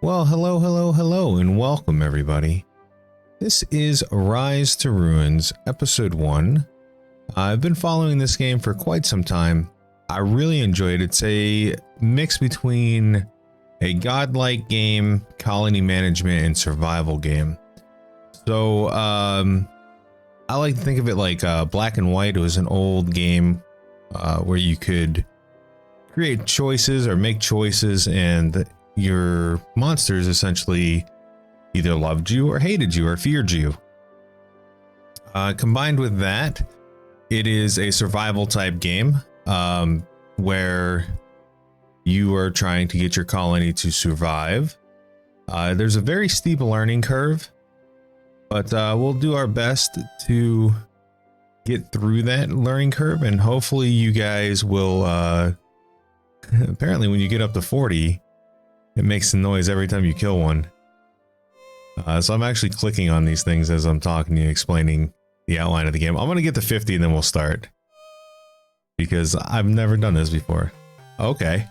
Well, hello, and welcome everybody. This is Rise to Ruins, Episode 1. I've been following this game for quite some time. I really enjoyed it. It's a mix between a godlike game, colony management, and survival game. So, I like to think of it like Black and White. It was an old game where you could create choices or make choices, and your monsters essentially either loved you or hated you or feared you. Combined with that, it is a survival type game where you are trying to get your colony to survive. There's a very steep learning curve, but we'll do our best to get through that learning curve, and hopefully you guys will apparently when you get up to 40, it makes a noise every time you kill one. So I'm actually clicking on these things as I'm talking to you, explaining the outline of the game. I'm going to get to 50 and then we'll start, because I've never done this before. Okay.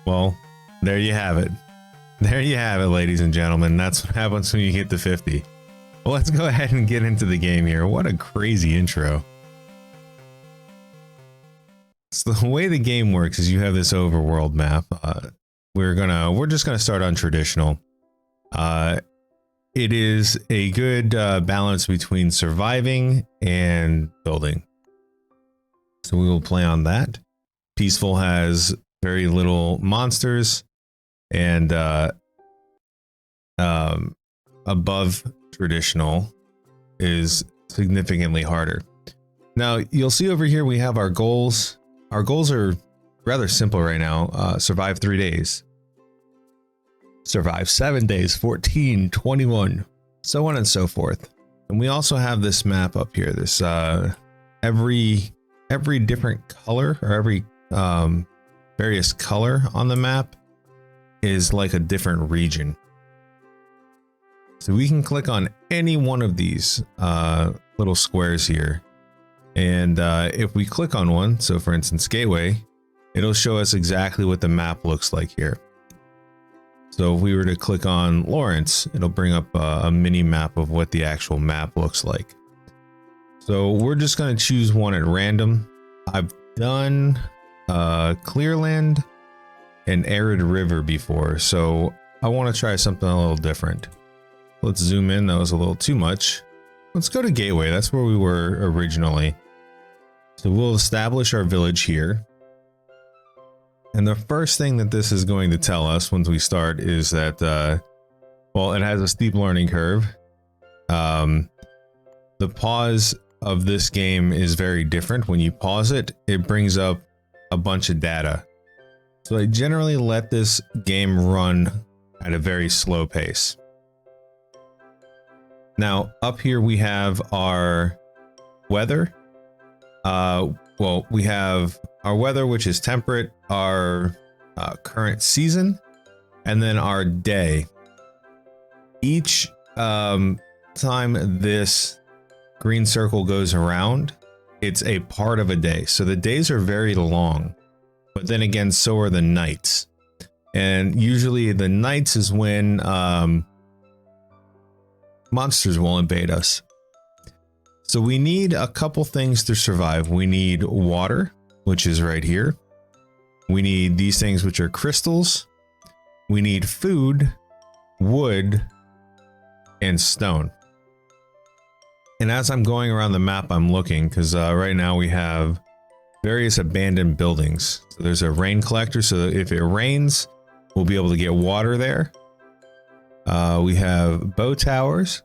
Well, there you have it. There you have it, ladies and gentlemen. That's what happens when you get to 50. Well, let's go ahead and get into the game here. What a crazy intro. So the way the game works is you have this overworld map. We're just gonna start on traditional. It is a good balance between surviving and building. So we will play on that. Peaceful has very little monsters, and above traditional is significantly harder. Now you'll see over here we have our goals. Our goals are rather simple right now. Survive 3 days, survive 7 days, 14, 21, so on and so forth. And we also have this map up here. This every different color, or every various color on the map is like a different region. So we can click on any one of these little squares here. And if we click on one, so for instance, Gateway, it'll show us exactly what the map looks like here. So if we were to click on Lawrence, it'll bring up a mini map of what the actual map looks like. So we're just going to choose one at random. I've done Clearland and Arid River before, so I want to try something a little different. Let's zoom in. That was a little too much. Let's go to Gateway. That's where we were originally. So we'll establish our village here. And the first thing that this is going to tell us once we start is that, well, it has a steep learning curve. The pause of this game is very different. When you pause it, it brings up a bunch of data. So I generally let this game run at a very slow pace. Now, up here we have our weather. Well, we have our weather, which is temperate, our current season, and then our day. Each time this green circle goes around, it's a part of a day. So the days are very long, but then again, so are the nights. And usually the nights is when monsters will invade us. So we need a couple things to survive. We need water, which is right here. We need these things, which are crystals. We need food, wood, and stone. And as I'm going around the map, I'm looking, because right now we have various abandoned buildings. So there's a rain collector, so if it rains, we'll be able to get water there. We have bow towers,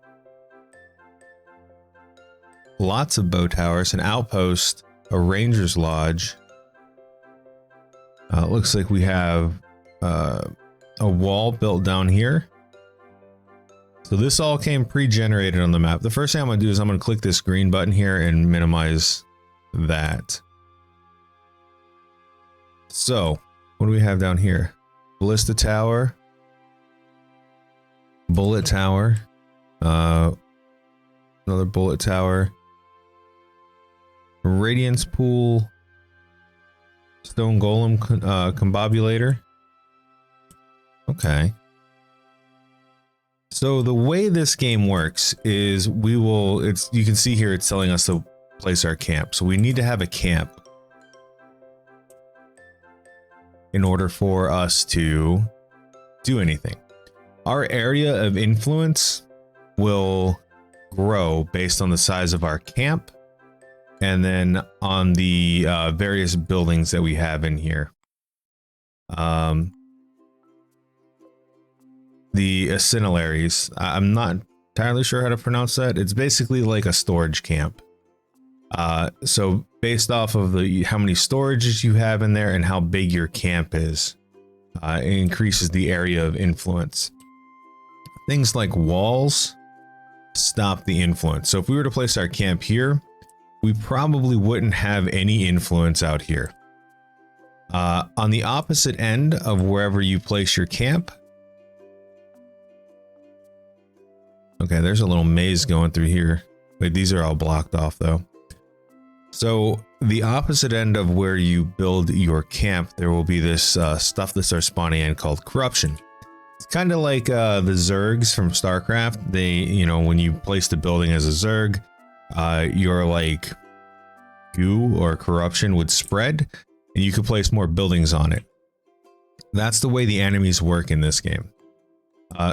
lots of bow towers, an outpost, a ranger's lodge. It looks like we have a wall built down here. So this all came pre-generated on the map. The first thing I'm going to do is I'm going to click this green button here and minimize that. So what do we have down here? Ballista tower, bullet tower, another bullet tower, Radiance pool, stone golem combobulator. Okay. So the way this game works is you can see here it's telling us to place our camp. So we need to have a camp in order for us to do anything. Our area of influence will grow based on the size of our camp and then on the various buildings that we have in here. The acillaries, I'm not entirely sure how to pronounce that. It's basically like a storage camp. So based off of how many storages you have in there and how big your camp is, it increases the area of influence. Things like walls stop the influence. So if we were to place our camp here, we probably wouldn't have any influence out here. On the opposite end of wherever you place your camp. Okay, there's a little maze going through here. Wait, these are all blocked off though. So the opposite end of where you build your camp, there will be this stuff that starts spawning in called corruption. It's kind of like the Zergs from StarCraft. They, when you place the building as a Zerg, your like goo or corruption would spread and you could place more buildings on it. That's the way the enemies work in this game.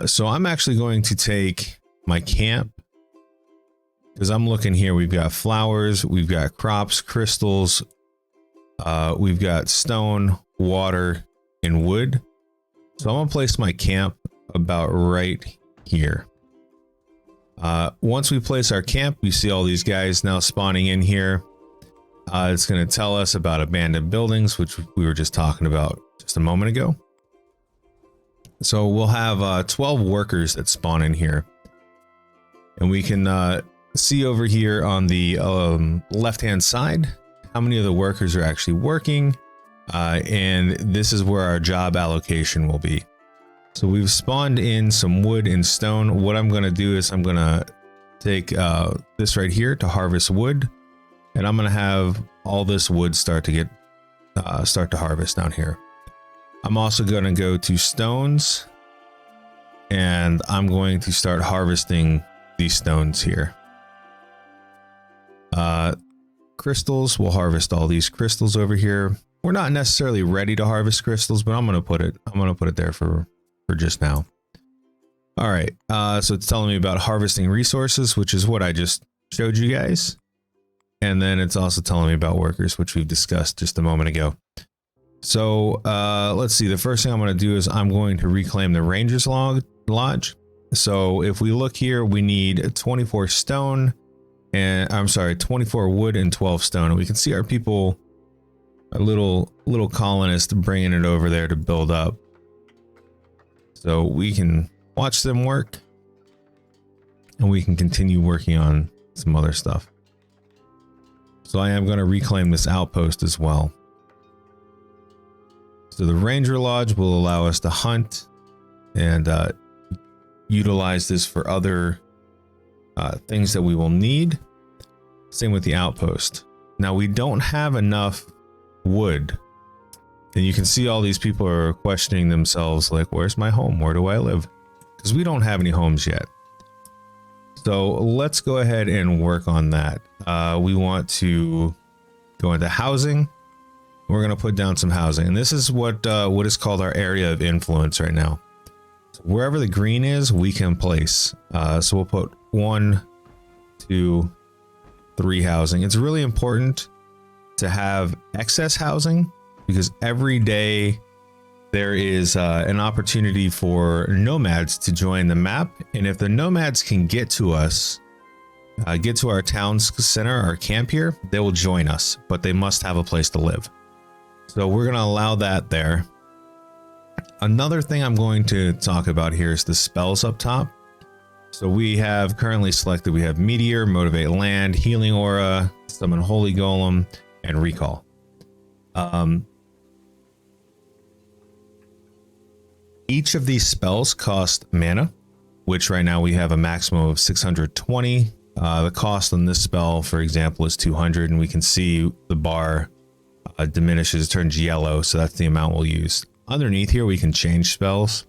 So I'm actually going to take my camp, because I'm looking here, we've got flowers, we've got crops, crystals, we've got stone, water, and wood. So I'm gonna place my camp about right here. Once we place our camp, we see all these guys now spawning in here. It's gonna tell us about abandoned buildings, which we were just talking about just a moment ago. So we'll have 12 workers that spawn in here. And we can see over here on the left-hand side how many of the workers are actually working. And this is where our job allocation will be. So we've spawned in some wood and stone. What I'm going to do is I'm going to take this right here to harvest wood. And I'm going to have all this wood start to harvest down here. I'm also going to go to stones. And I'm going to start harvesting these stones here. Crystals, we'll harvest all these crystals over here. We're not necessarily ready to harvest crystals, but I'm gonna put it there for just now. All right, so it's telling me about harvesting resources, which is what I just showed you guys. And then it's also telling me about workers, which we've discussed just a moment ago. So let's see, the first thing I'm going to do is I'm going to reclaim the Ranger's Lodge. So if we look here, we need 24 stone and 24 wood and 12 stone. And we can see our people, our little colonists bringing it over there to build up. So we can watch them work and we can continue working on some other stuff. So I am going to reclaim this outpost as well. So the Ranger Lodge will allow us to hunt and utilize this for other things that we will need. Same with the outpost. Now we don't have enough wood. And you can see all these people are questioning themselves like, where's my home? Where do I live? Because we don't have any homes yet. So let's go ahead and work on that. We want to go into housing. We're going to put down some housing. And this is what is called our area of influence right now. So wherever the green is, we can place. So we'll put 1, 2, 3 housing. It's really important to have excess housing because every day there is an opportunity for nomads to join the map. And if the nomads can get to us, get to our town center, our camp here, they will join us, but they must have a place to live. So we're going to allow that there. Another thing I'm going to talk about here is the spells up top. So we have currently selected, we have Meteor, Motivate Land, Healing Aura, Summon Holy Golem, and Recall. Each of these spells cost mana, which right now we have a maximum of 620. The cost on this spell, for example, is 200, and we can see the bar diminishes, turns yellow, so that's the amount we'll use. Underneath here, we can change spells.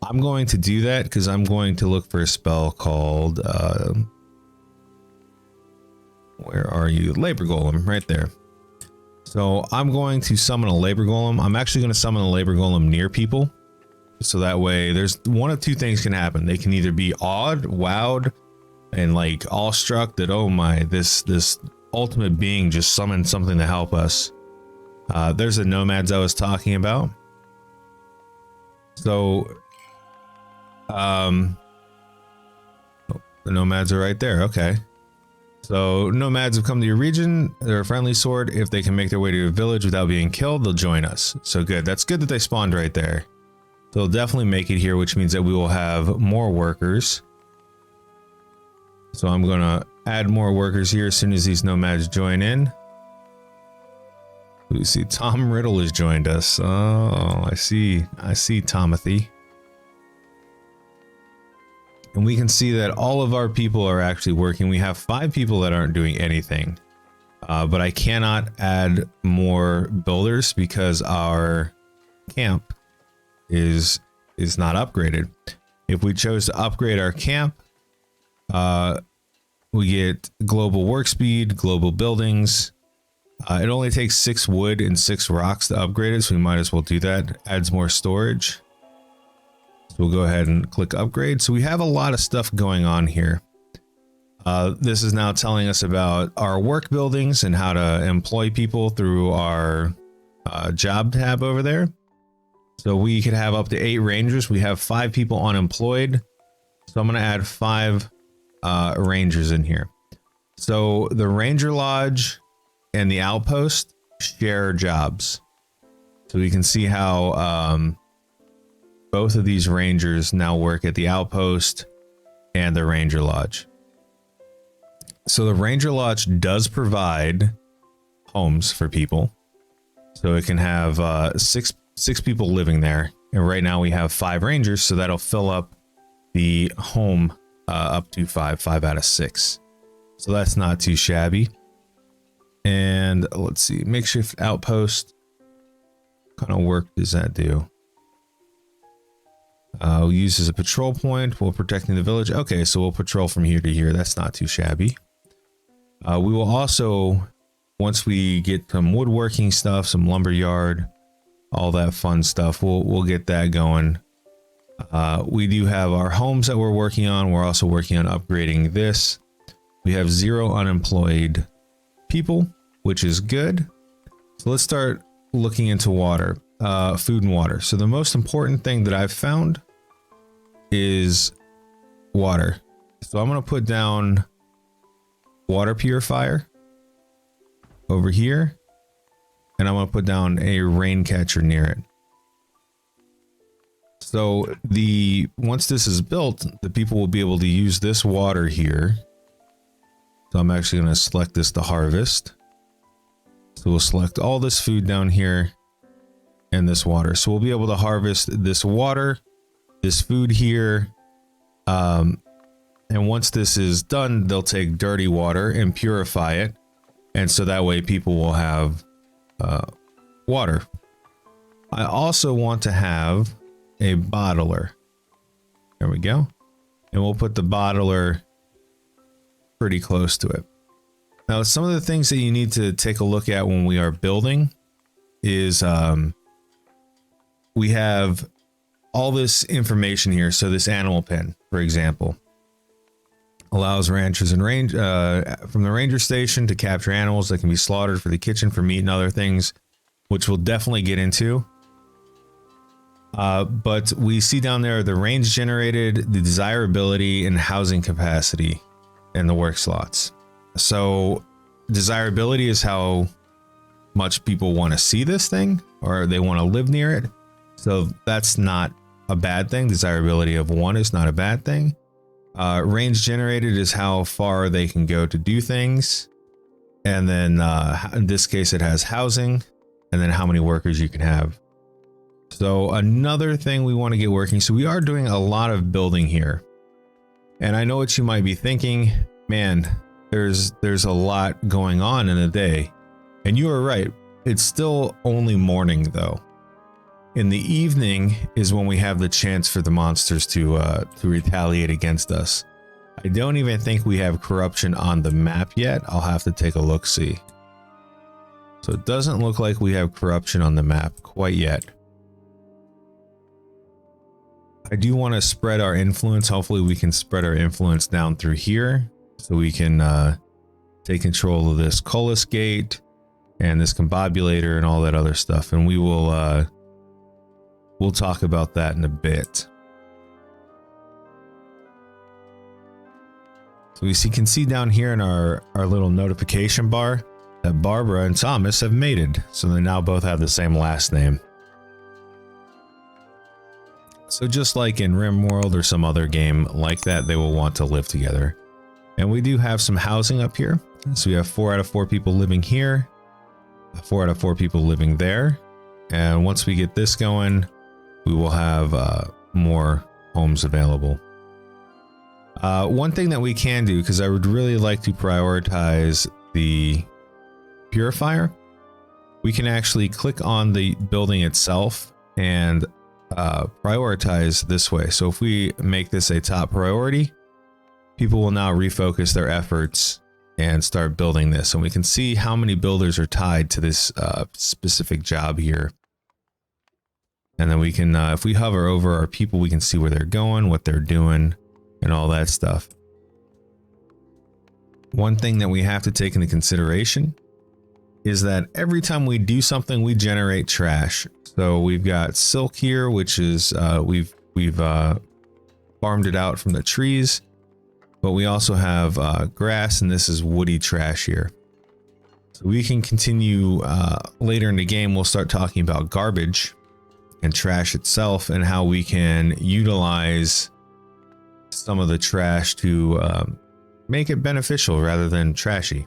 I'm going to do that because I'm going to look for a spell called, where are you? Labor Golem, right there. So I'm going to summon a Labor Golem. I'm actually going to summon a Labor Golem near people. So that way there's one of two things can happen. They can either be awed, wowed, and like awestruck that, oh my, this ultimate being just summoned something to help us. There's the nomads I was talking about. So, the nomads are right there. Okay. So nomads have come to your region. They're a friendly sort. If they can make their way to your village without being killed, they'll join us. So good. That's good that they spawned right there. So they'll definitely make it here, which means that we will have more workers. So I'm going to add more workers here as soon as these nomads join in. We see Tom Riddle has joined us. Oh, I see Tomothy. And we can see that all of our people are actually working. We have 5 people that aren't doing anything. But I cannot add more builders because our camp is not upgraded. If we chose to upgrade our camp, we get global work speed, global buildings. It only takes 6 wood and 6 rocks to upgrade it, so we might as well do that. Adds more storage. So we'll go ahead and click upgrade. So we have a lot of stuff going on here. This is now telling us about our work buildings and how to employ people through our job tab over there. So we could have up to 8 rangers. We have 5 people unemployed. So I'm going to add 5 rangers in here. So the ranger lodge and the outpost share jobs. So we can see how both of these rangers now work at the outpost and the ranger lodge. So the ranger lodge does provide homes for people. So it can have six people living there. And right now we have 5 rangers, so that'll fill up the home up to 5 out of 6. So that's not too shabby. And let's see, makeshift outpost. What kind of work does that do? We'll use as a patrol point while protecting the village. Okay, so we'll patrol from here to here. That's not too shabby. We will also, once we get some woodworking stuff, some lumber yard, all that fun stuff, we'll get that going. We do have our homes that we're working on. We're also working on upgrading this. We have 0 unemployed people, which is good. So let's start looking into water, food and water. So the most important thing that I've found is water. So I'm going to put down water purifier over here, and I'm going to put down a rain catcher near it. So once this is built, the people will be able to use this water here. So I'm actually going to select this to harvest. So we'll select all this food down here and this water. So we'll be able to harvest this water, this food here. And once this is done, they'll take dirty water and purify it. And so that way people will have water. I also want to have a bottler. There we go. And we'll put the bottler pretty close to it. Now, some of the things that you need to take a look at when we are building is we have all this information here. So this animal pen, for example, allows ranchers and from the ranger station to capture animals that can be slaughtered for the kitchen for meat and other things, which we'll definitely get into. But we see down there the range generated, the desirability, and housing capacity in the work slots. So desirability is how much people want to see this thing, or they want to live near it. So that's not a bad thing. Desirability of 1 is not a bad thing. Range generated is how far they can go to do things. And then in this case, it has housing, and then how many workers you can have. So another thing we want to get working. So we are doing a lot of building here. And I know what you might be thinking. man, there's a lot going on in a day. And you are right. It's still only morning though. In the evening is when we have the chance for the monsters to retaliate against us. I don't even think we have corruption on the map yet. I'll have to take a look-see. So it doesn't look like we have corruption on the map quite yet. I do want to spread our influence. Hopefully we can spread our influence down through here so we can take control of this Cullis Gate and this Combobulator and all that other stuff. And we will we'll talk about that in a bit. So we can see down here in our little notification bar that Barbara and Thomas have mated. So they now both have the same last name. So just like in RimWorld or some other game like that, they will want to live together. And we do have some housing up here. So we have 4 out of 4 people living here, 4 out of 4 people living there. And once we get this going, we will have more homes available. One thing that we can do, because I would really like to prioritize the purifier, we can actually click on the building itself and prioritize this way. So if we make this a top priority, people will now refocus their efforts and start building this. And we can see how many builders are tied to this specific job here. And then we can, if we hover over our people, we can see where they're going, what they're doing, and all that stuff. One thing that we have to take into consideration is that every time we do something, we generate trash. So we've got silk here, which is we've farmed it out from the trees, but we also have grass, and this is woody trash here. So we can continue later in the game. We'll start talking about garbage and trash itself and how we can utilize some of the trash to make it beneficial rather than trashy.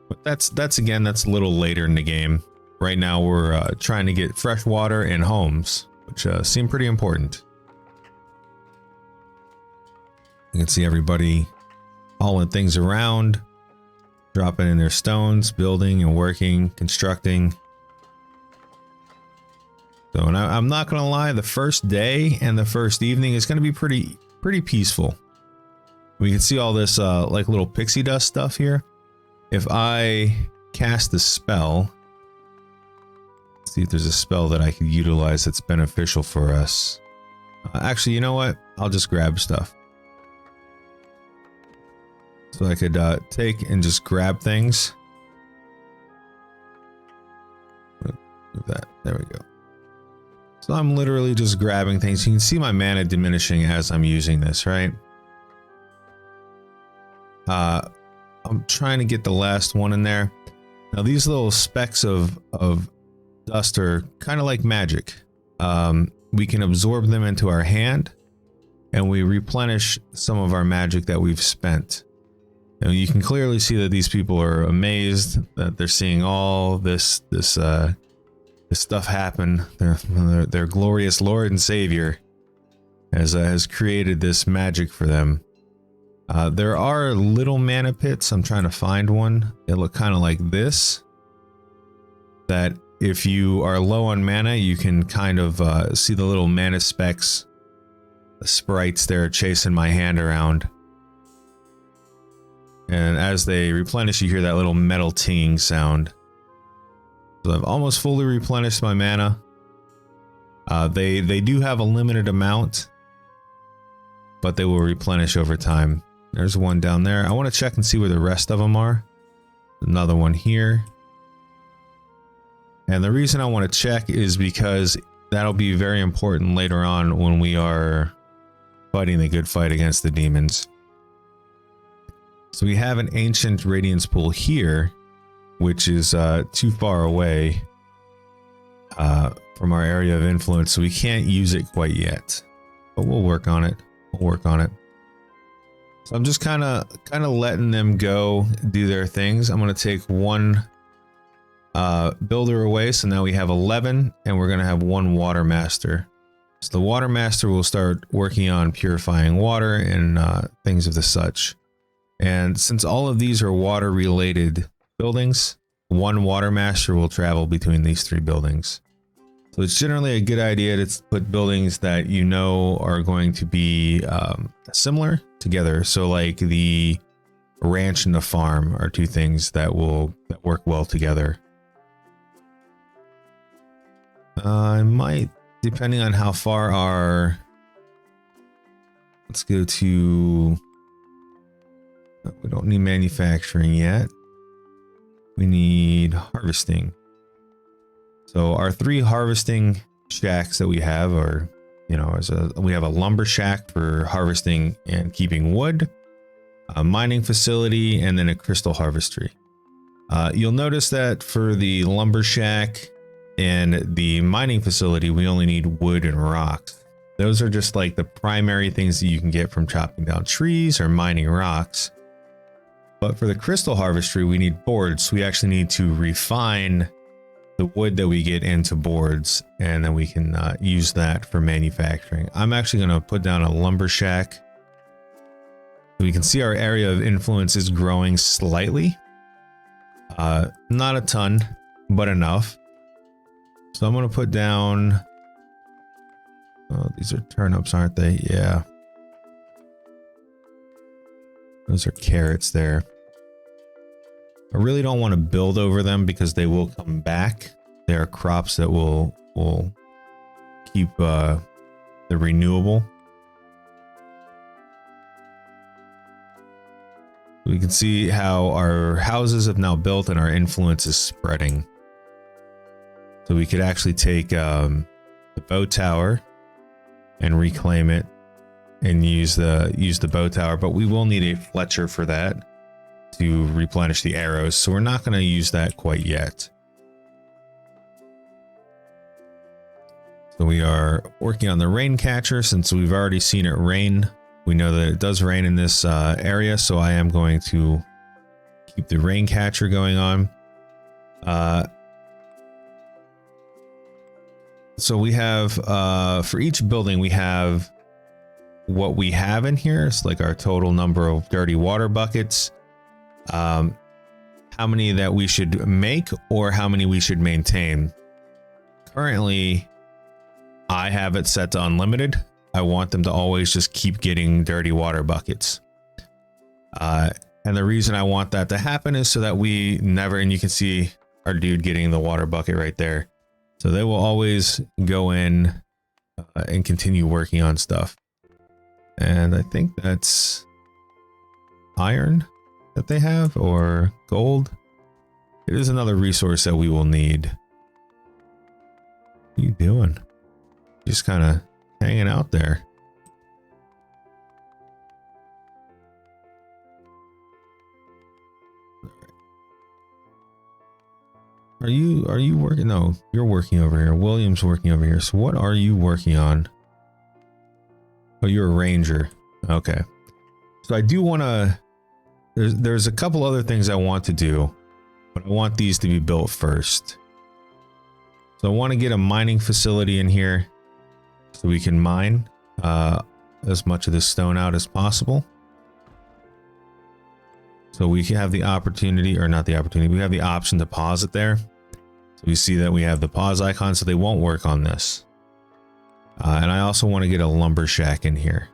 But that's again, that's a little later in the game. Right now we're trying to get fresh water and homes, which seem pretty important. You can see everybody hauling things around, dropping in their stones, building and working, constructing. So, and I'm not gonna lie, the first day and the first evening is gonna be pretty peaceful. We can see all this like little pixie dust stuff here. If I cast a spell, let's see if there's a spell that I could utilize that's beneficial for us. Actually, you know what? I'll just grab stuff. So I could take and just grab things. Move that. There we go. So I'm literally just grabbing things. You can see my mana diminishing as I'm using this, right? I'm trying to get the last one in there. Now these little specks of dust are kind of like magic. We can absorb them into our hand and we replenish some of our magic that we've spent. And you can clearly see that these people are amazed that they're seeing all this stuff happen. Their glorious Lord and Savior has created this magic for them. There are little mana pits. I'm trying to find one. They look kind of like this. That if you are low on mana, you can kind of see the little mana specks, the sprites there chasing my hand around. And as they replenish, you hear that little metal tinging sound. So I've almost fully replenished my mana. They do have a limited amount, but they will replenish over time. There's one down there. I want to check and see where the rest of them are. Another one here. And the reason I want to check is because that'll be very important later on when we are fighting the good fight against the demons. So we have an ancient radiance pool here, which is too far away from our area of influence, so we can't use it quite yet. But we'll work on it. We'll work on it. So I'm just kind of letting them go do their things. I'm going to take one builder away, so now we have 11, and we're going to have one water master. So the water master will start working on purifying water and things of the such. And since all of these are water related buildings, one water master will travel between these 3 buildings. So it's generally a good idea to put buildings that you know are going to be similar together. So like the ranch and the farm are 2 things that work well together. I might, depending on how far our, let's go to, we don't need manufacturing yet. We need harvesting. So our 3 harvesting shacks that we have are, you know, we have a lumber shack for harvesting and keeping wood, a mining facility, and then a crystal harvestry. You'll notice that for the lumber shack and the mining facility, we only need wood and rocks. Those are just like the primary things that you can get from chopping down trees or mining rocks. But for the crystal harvestry, we need boards. We actually need to refine the wood that we get into boards, and then we can use that for manufacturing. I'm actually going to put down a lumber shack. We can see our area of influence is growing slightly. Not a ton, but enough. So I'm going to put down, oh, these are turnips, aren't they? Yeah. Those are carrots there. I really don't want to build over them because they will come back. They are crops that will keep the renewable. We can see how our houses have now built and our influence is spreading. So we could actually take the boat tower and reclaim it and use the boat tower, but we will need a Fletcher for that to replenish the arrows, so we're not going to use that quite yet. So we are working on the rain catcher. Since we've already seen it rain, we know that it does rain in this area, so I am going to keep the rain catcher going on. So we have for each building we have what we have in here. It's like our total number of dirty water buckets, how many that we should make or how many we should maintain. Currently I have it set to unlimited. I want them to always just keep getting dirty water buckets, and the reason I want that to happen is so that we never, and you can see our dude getting the water bucket right there, so they will always go in and continue working on stuff. And I think that's iron that they have, or gold. It is another resource that we will need. What are you doing? Just kind of hanging out there. Are you working? No, you're working over here. William's working over here. So what are you working on? Oh, you're a ranger. Okay. So I do want to, there's a couple other things I want to do, but I want these to be built first. So I want to get a mining facility in here so we can mine as much of this stone out as possible. So we can have the opportunity, or not the opportunity, we have the option to pause it there. So we see that we have the pause icon, so they won't work on this. And I also want to get a lumber shack in here.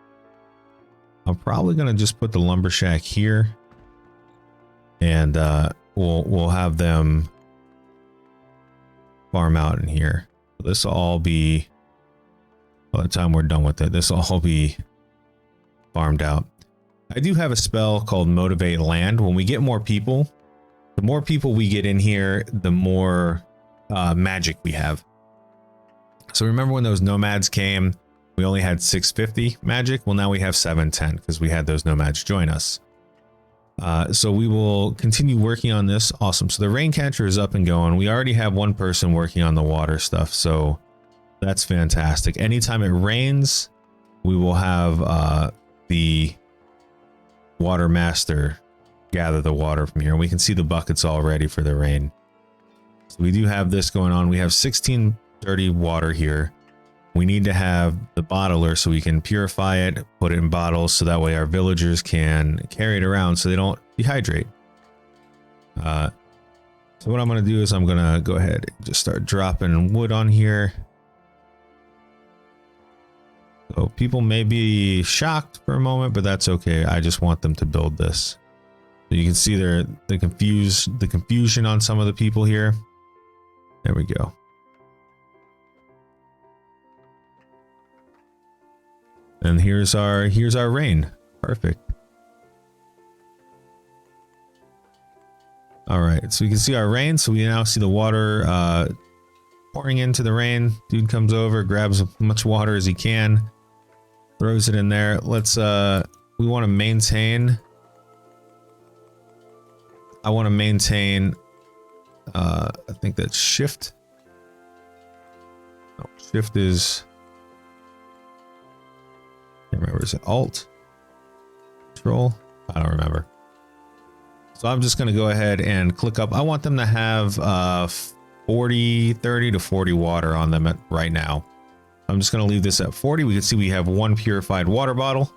I'm probably going to just put the lumber shack here, and we'll have them farm out in here. This will all be, by the time we're done with it, this will all be farmed out. I do have a spell called Motivate Land. When we get more people, the more people we get in here, the more magic we have. So remember when those nomads came, we only had 650 magic. Well, now we have 710 because we had those nomads join us. So we will continue working on this. Awesome. So the rain catcher is up and going. We already have one person working on the water stuff, so that's fantastic. Anytime it rains, we will have the water master gather the water from here. We can see the buckets all ready for the rain. So we do have this going on. We have 16 dirty water here. We need to have the bottler so we can purify it, put it in bottles, so that way our villagers can carry it around so they don't dehydrate. So what I'm going to do is I'm going to go ahead and just start dropping wood on here. So people may be shocked for a moment, but that's okay. I just want them to build this. So you can see the confusion on some of the people here. There we go. And here's our rain. Perfect. All right, so we can see our rain. So we now see the water pouring into the rain. Dude comes over, grabs as much water as he can, throws it in there. Let's we want to maintain. I want to maintain. I think that's shift. No, shift is. Can't remember. Is it Alt? Control? I don't remember. So I'm just going to go ahead and click up. I want them to have 30 to 40 water on them right now. I'm just going to leave this at 40. We can see we have one purified water bottle.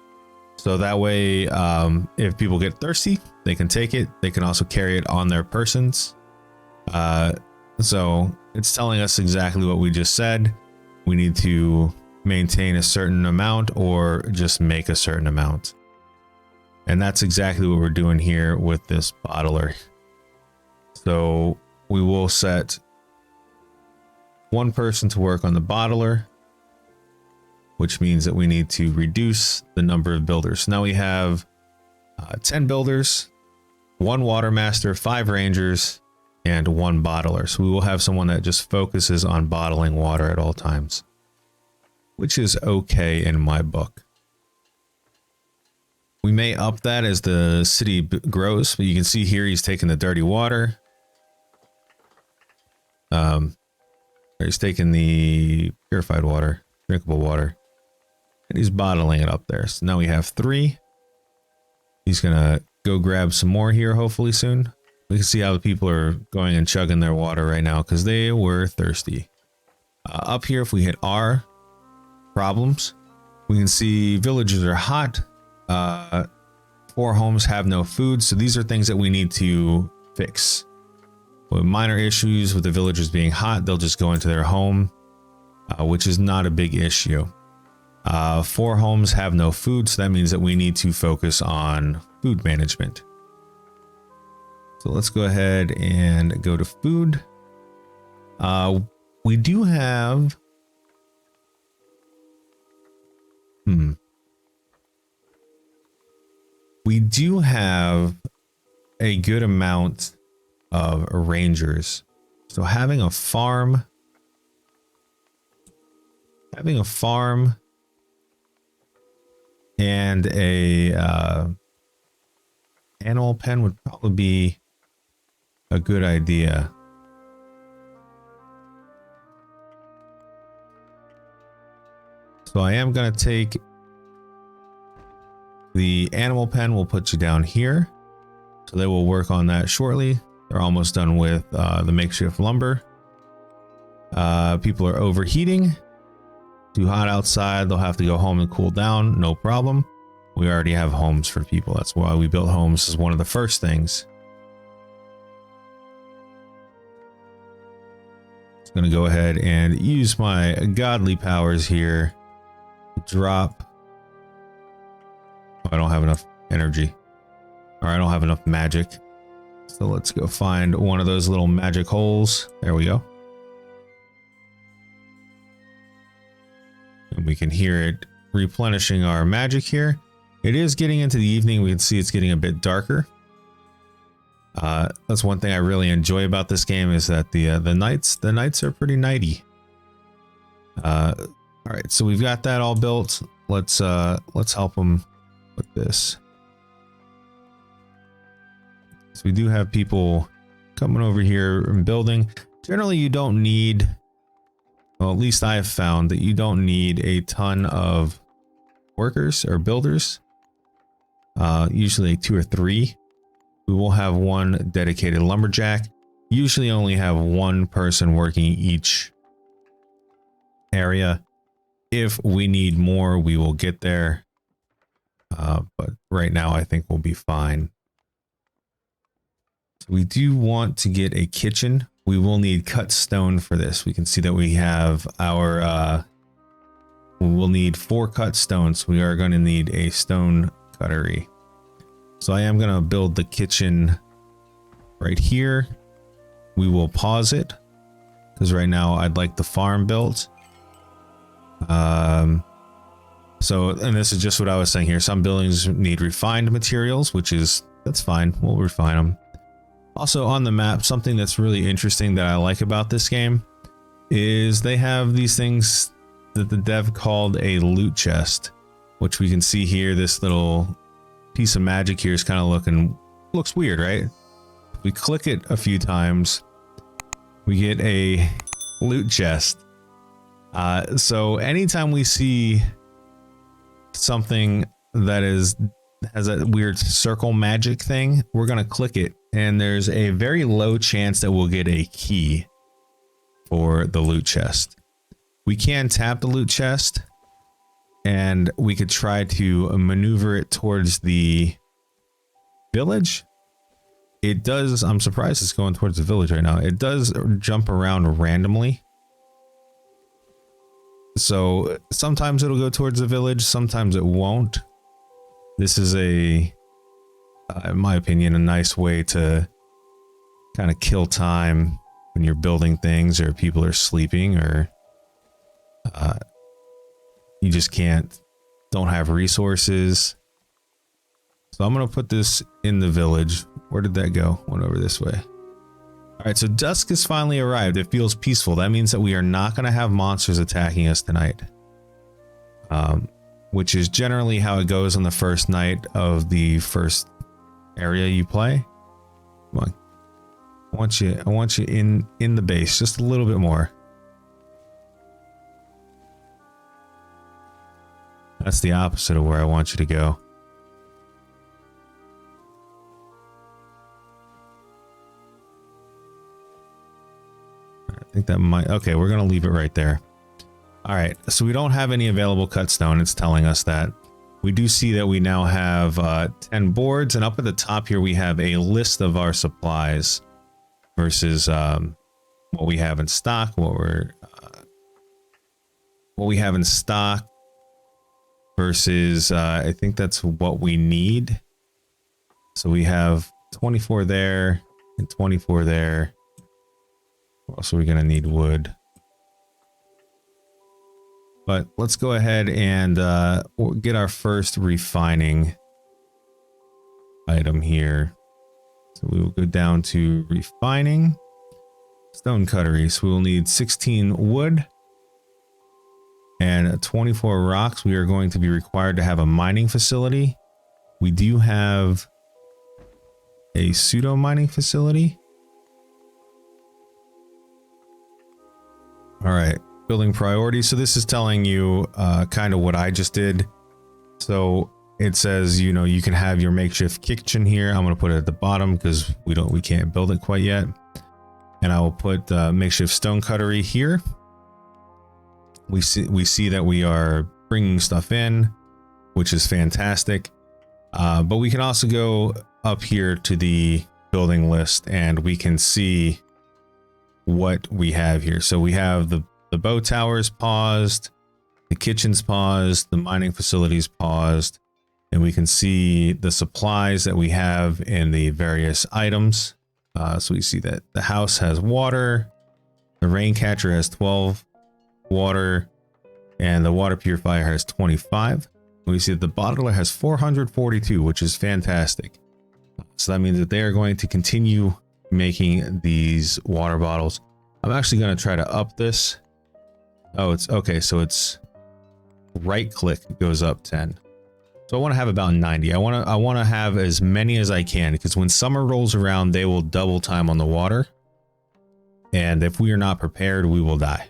So that way, if people get thirsty, they can take it. They can also carry it on their persons. So it's telling us exactly what we just said. We need to maintain a certain amount or just make a certain amount. And that's exactly what we're doing here with this bottler. So we will set one person to work on the bottler, which means that we need to reduce the number of builders. Now we have 10 builders, 1 water master, 5 rangers, and 1 bottler. So we will have someone that just focuses on bottling water at all times, which is okay in my book. We may up that as the city grows, but you can see here he's taking the dirty water. He's taking the purified water, drinkable water, and he's bottling it up there. So now we have 3. He's gonna go grab some more here hopefully soon. We can see how the people are going and chugging their water right now because they were thirsty. Up here, if we hit R, problems, we can see villagers are hot. 4 homes have no food, so these are things that we need to fix. With minor issues with the villagers being hot, they'll just go into their home, which is not a big issue. 4 homes have no food, so that means that we need to focus on food management. So let's go ahead and go to food. We do have we do have a good amount of rangers. So having a farm and a animal pen would probably be a good idea. So I am going to take the animal pen. We'll put you down here. So they will work on that shortly. They're almost done with the makeshift lumber. People are overheating. Too hot outside. They'll have to go home and cool down. No problem. We already have homes for people. That's why we built homes as one of the first things. Just going to go ahead and use my godly powers here. Drop. Oh, I don't have enough energy, or I don't have enough magic. So let's go find one of those little magic holes. There we go. And we can hear it replenishing our magic here. It is getting into the evening. We can see it's getting a bit darker. That's one thing I really enjoy about this game is that the nights are pretty nighty. All right, so we've got that all built. Let's help them with this. So we do have people coming over here and building. Generally, you don't need, well, at least I have found that you don't need a ton of workers or builders. Usually 2 or 3. We will have 1 dedicated lumberjack. Usually only have 1 person working each area. If we need more, we will get there. But right now, I think we'll be fine. So we do want to get a kitchen. We will need cut stone for this. We can see that we have our, we'll need 4 cut stones. We are going to need a stone cuttery. So I am going to build the kitchen right here. We will pause it because right now I'd like the farm built. So, and this is just what I was saying here. Some buildings need refined materials, that's fine. We'll refine them. Also on the map, something that's really interesting that I like about this game is they have these things that the dev called a loot chest, which we can see here. This little piece of magic here is kind of looks weird, right? If we click it a few times, we get a loot chest. So anytime we see something that has a weird circle magic thing, we're going to click it, and there's a very low chance that we'll get a key for the loot chest. We can tap the loot chest, and we could try to maneuver it towards the village. It does, I'm surprised it's going towards the village right now. It does jump around randomly. So sometimes it'll go towards the village, sometimes it won't. This is in my opinion, a nice way to kind of kill time when you're building things or people are sleeping or you just don't have resources. So I'm going to put this in the village. Where did that go? Went over this way. All right, so dusk has finally arrived. It feels peaceful. That means that we are not going to have monsters attacking us tonight. Which is generally how it goes on the first night of the first area you play. Come on. I want you in the base just a little bit more. That's the opposite of where I want you to go. I think that might, okay, we're going to leave it right there. All right, so we don't have any available cut stone. It's telling us that. We do see that we now have 10 boards, and up at the top here we have a list of our supplies versus what we have in stock, what we have in stock versus I think that's what we need. So we have 24 there and 24 there. Also, we're gonna need wood, but let's go ahead and get our first refining item here. So we will go down to refining stone cuttery. So we will need 16 wood and 24 rocks. We are going to be required to have a mining facility. We do have a pseudo mining facility. All right, building priority. So this is telling you kind of what I just did. So it says, you know, you can have your makeshift kitchen here. I'm going to put it at the bottom because we can't build it quite yet. And I will put makeshift stone cuttery here. We see that we are bringing stuff in, which is fantastic. But we can also go up here to the building list and we can see what we have here. So we have the bow towers paused, the kitchen's paused, the mining facilities paused, and we can see the supplies that we have in the various items. So we see that the house has water, the rain catcher has 12 water, and the water purifier has 25. We see that the bottler has 442, which is fantastic. So that means that they are going to continue making these water bottles. I'm actually going to try to up this. Oh, it's okay. So it's right click goes up 10. So I want to have about 90. I want to have as many as I can, because when summer rolls around, they will double time on the water. And if we are not prepared, we will die.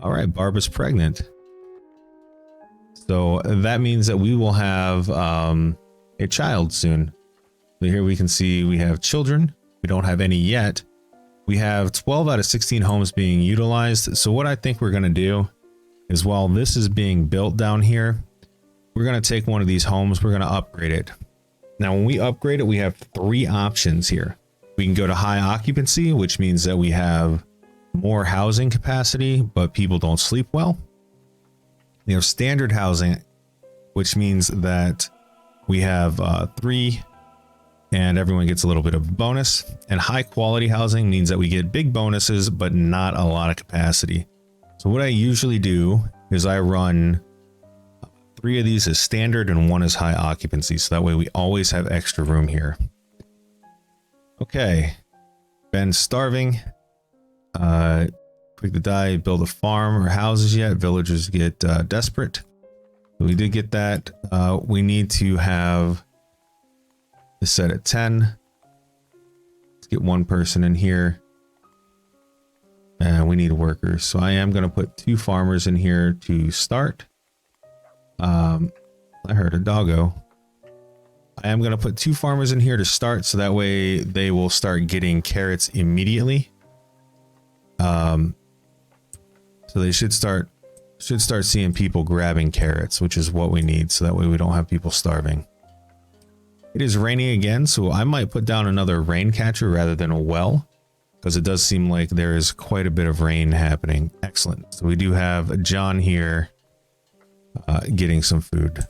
All right, Barbara's pregnant. So that means that we will have a child soon. So here we can see we have children. We don't have any yet. We have 12 out of 16 homes being utilized. So what I think we're going to do is while this is being built down here, we're going to take one of these homes, we're going to upgrade it. Now, when we upgrade it, we have 3 options here. We can go to high occupancy, which means that we have more housing capacity, but people don't sleep well. We have standard housing, which means that we have 3 and everyone gets a little bit of bonus. And high quality housing means that we get big bonuses, but not a lot of capacity. So what I usually do is I run 3 of these as standard and 1 as high occupancy. So that way we always have extra room here. Okay. Ben's starving. Quick to die, build a farm or houses yet. Villagers get desperate. We did get that. We need to have this set at 10. Let's get 1 person in here. And we need workers. So I am going to put 2 farmers in here to start. I heard a doggo. I am going to put 2 farmers in here to start. So that way they will start getting carrots immediately. So they should start seeing people grabbing carrots, which is what we need. So that way we don't have people starving. It is raining again, so I might put down another rain catcher rather than a well, because it does seem like there is quite a bit of rain happening. Excellent. So we do have John here getting some food.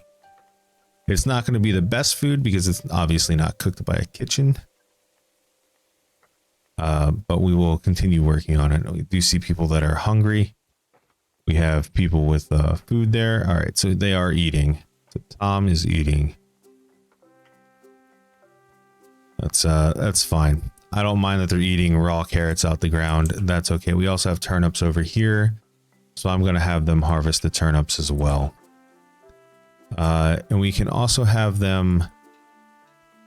It's not going to be the best food because it's obviously not cooked by a kitchen. But we will continue working on it. We do see people that are hungry. We have people with food there. All right, so they are eating. So Tom is eating. That's fine. I don't mind that they're eating raw carrots out the ground. That's okay. We also have turnips over here, so I'm going to have them harvest the turnips as well. And we can also have them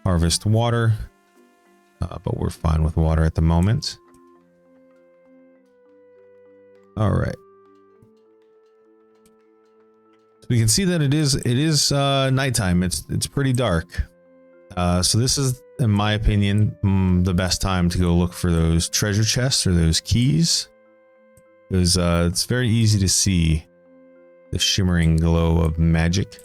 harvest water, but we're fine with water at the moment. All right. So we can see that it is nighttime. It's pretty dark. So this is, in my opinion, the best time to go look for those treasure chests or those keys, because it's very easy to see the shimmering glow of magic.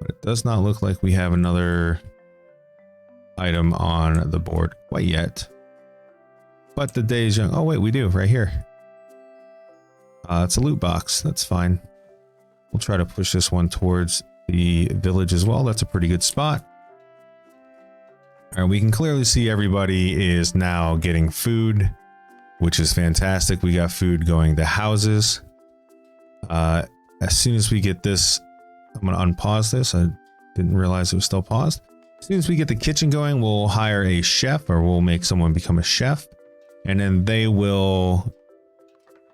But it does not look like we have another item on the board quite yet. But the day is young. Oh wait, we do right here. It's a loot box. That's fine. We'll try to push this one towards the village as well. That's a pretty good spot. All right, we can clearly see everybody is now getting food, which is fantastic. We got food going to houses. As soon as we get this, I'm going to unpause this. I didn't realize it was still paused. As soon as we get the kitchen going, we'll hire a chef, or we'll make someone become a chef, and then they will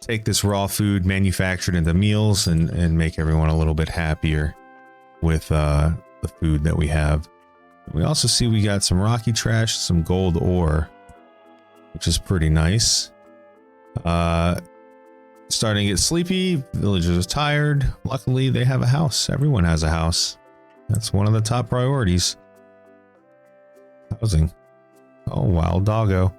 take this raw food manufactured into meals and make everyone a little bit happier with the food that we have. We also see we got some rocky trash, some gold ore, which is pretty nice. Starting to get sleepy. Villagers are tired. Luckily, they have a house. Everyone has a house. That's one of the top priorities. Housing. Oh, wild doggo.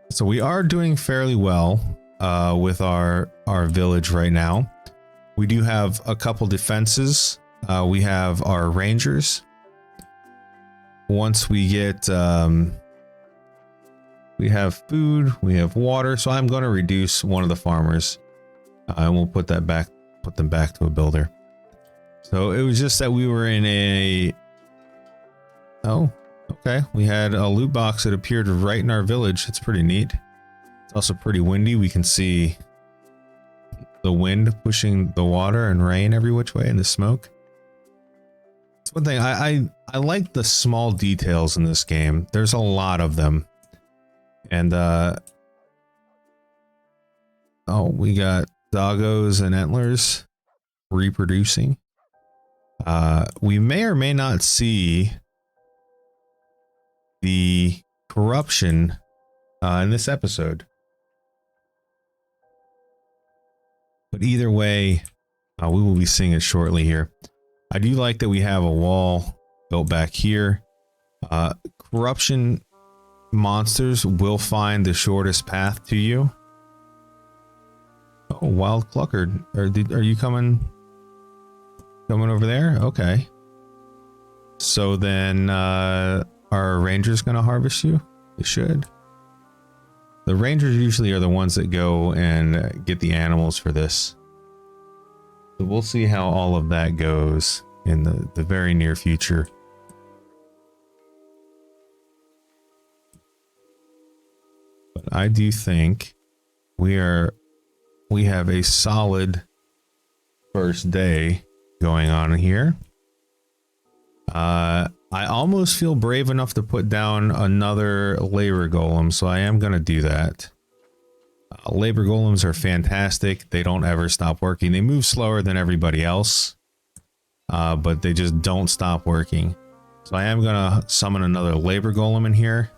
So we are doing fairly well with our village right now. We do have a couple defenses. We have our rangers. Once we get we have food, we have water, so I'm going to reduce one of the farmers, and we'll put them back to a builder. So it was just that we were in a, oh, okay, we had a loot box that appeared right in our village. It's pretty neat. It's also pretty windy. We can see the wind pushing the water and rain every which way, and the smoke. It's one thing I like the small details in this game. There's a lot of them. And oh, we got doggos and antlers reproducing. We may or may not see the corruption in this episode. But either way, we will be seeing it shortly here. I do like that we have a wall built back here. Corruption monsters will find the shortest path to you. Oh, wild clucker. Are you coming over there? Okay. So then, are rangers going to harvest you? They should. The rangers usually are the ones that go and get the animals for this. So we'll see how all of that goes in the very near future. But I do think we have a solid first day going on here. I almost feel brave enough to put down another labor golem, so I am going to do that. Labor golems are fantastic. They don't ever stop working. They move slower than everybody else, but they just don't stop working. So I am going to summon another labor golem in here.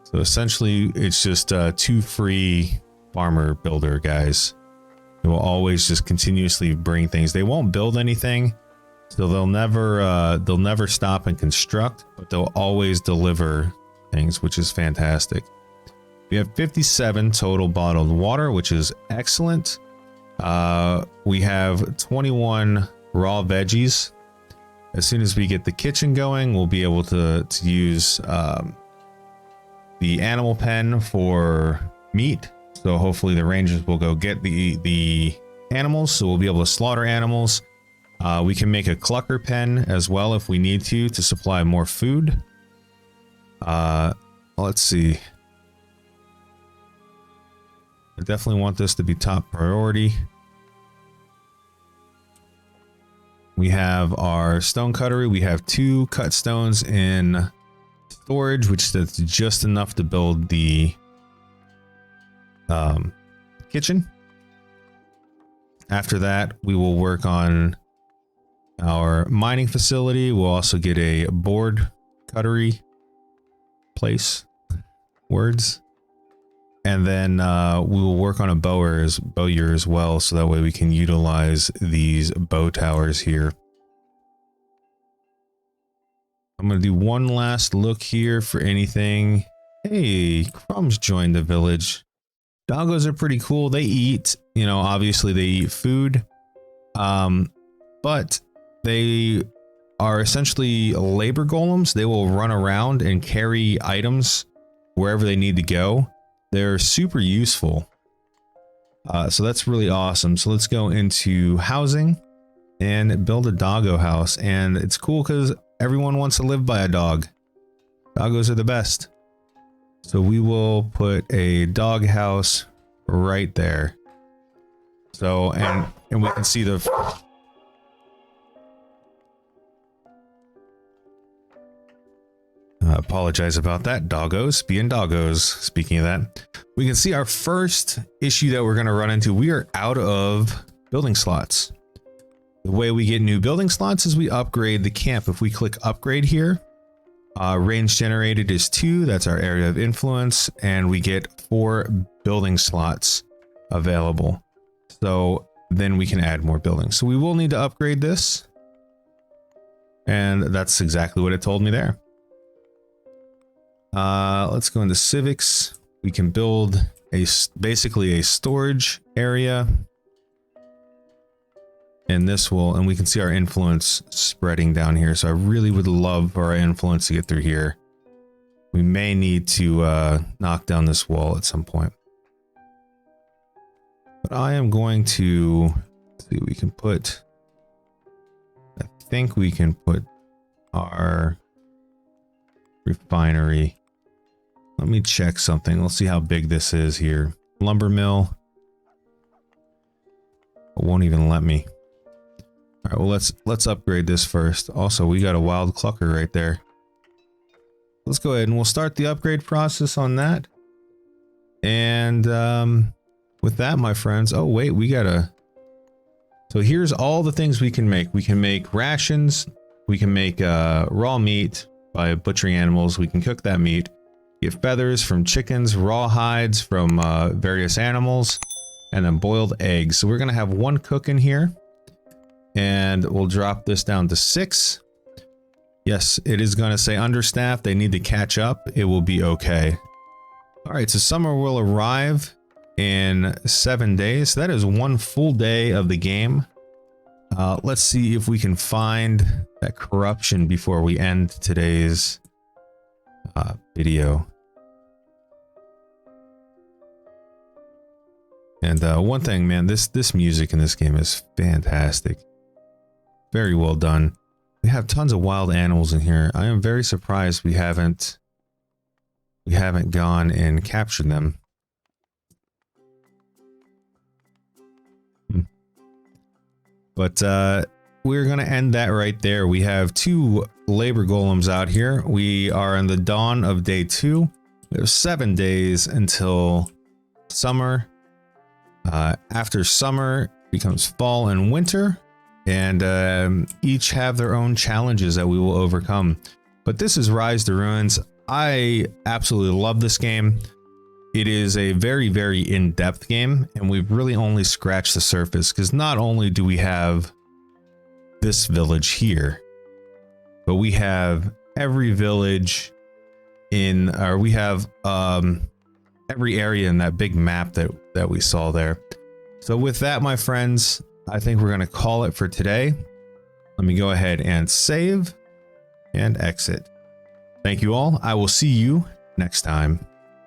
So essentially, it's just 2 free farmer builder guys. They will always just continuously bring things. They won't build anything, so they'll never stop and construct, but they'll always deliver things, which is fantastic. We have 57 total bottled water, which is excellent. We have 21 raw veggies. As soon as we get the kitchen going, we'll be able to use the animal pen for meat. So hopefully the rangers will go get the animals, so we'll be able to slaughter animals. We can make a clucker pen as well if we need to supply more food. Let's see. I definitely want this to be top priority. We have our stone cuttery. We have 2 cut stones in storage, which that's just enough to build the kitchen. After that, we will work on our mining facility. We'll also get a board cuttery place. Words. And then we will work on a bowyer as well, so that way we can utilize these bow towers here. I'm going to do one last look here for anything. Hey, Crumbs joined the village. Doggos are pretty cool. They eat, you know, obviously they eat food. But they are essentially labor golems. They will run around and carry items wherever they need to go. They're super useful. So that's really awesome. So let's go into housing and build a doggo house. And it's cool because everyone wants to live by a dog. Doggos are the best. So we will put a dog house right there. So, and we can see the... apologize about that. Doggos being doggos. Speaking of that, we can see our first issue that we're going to run into. We are out of building slots. The way we get new building slots is we upgrade the camp. If we click upgrade here, range generated is 2. That's our area of influence, and we get 4 building slots available. So then we can add more buildings. So we will need to upgrade this, and that's exactly what it told me there. Let's go into civics. We can build basically a storage area. And this will, and we can see our influence spreading down here. So I really would love for our influence to get through here. We may need to knock down this wall at some point. But I am going to see, we can put, I think we can put our refinery. Let me check something. Let's see how big this is here. Lumber mill. It won't even let me. All right, well, let's upgrade this first. Also, we got a wild clucker right there. Let's go ahead and we'll start the upgrade process on that. And with that, my friends, oh wait, we gotta. So here's all the things we can make. We can make rations. We can make raw meat by butchering animals. We can cook that meat. Get feathers from chickens, raw hides from various animals, and then boiled eggs. So we're gonna have 1 cook in here. And we'll drop this down to 6. Yes, it is going to say understaffed. They need to catch up. It will be okay. All right, so summer will arrive in 7 days. That is 1 full day of the game. Let's see if we can find that corruption before we end today's video. And one thing, man, this music in this game is fantastic. Very well done. We have tons of wild animals in here. I am very surprised we haven't gone and captured them. But we're going to end that right there. We have 2 labor golems out here. We are in the dawn of day 2. There's 7 days until summer. After summer becomes fall and winter. And each have their own challenges that we will overcome. But this is Rise to Ruins. I absolutely love this game. It is a very, very in-depth game, and we've really only scratched the surface, because not only do we have this village here, but we have every village in, or we have every area in that big map that we saw there. So with that, my friends, I think we're going to call it for today. Let me go ahead and save and exit. Thank you all. I will see you next time.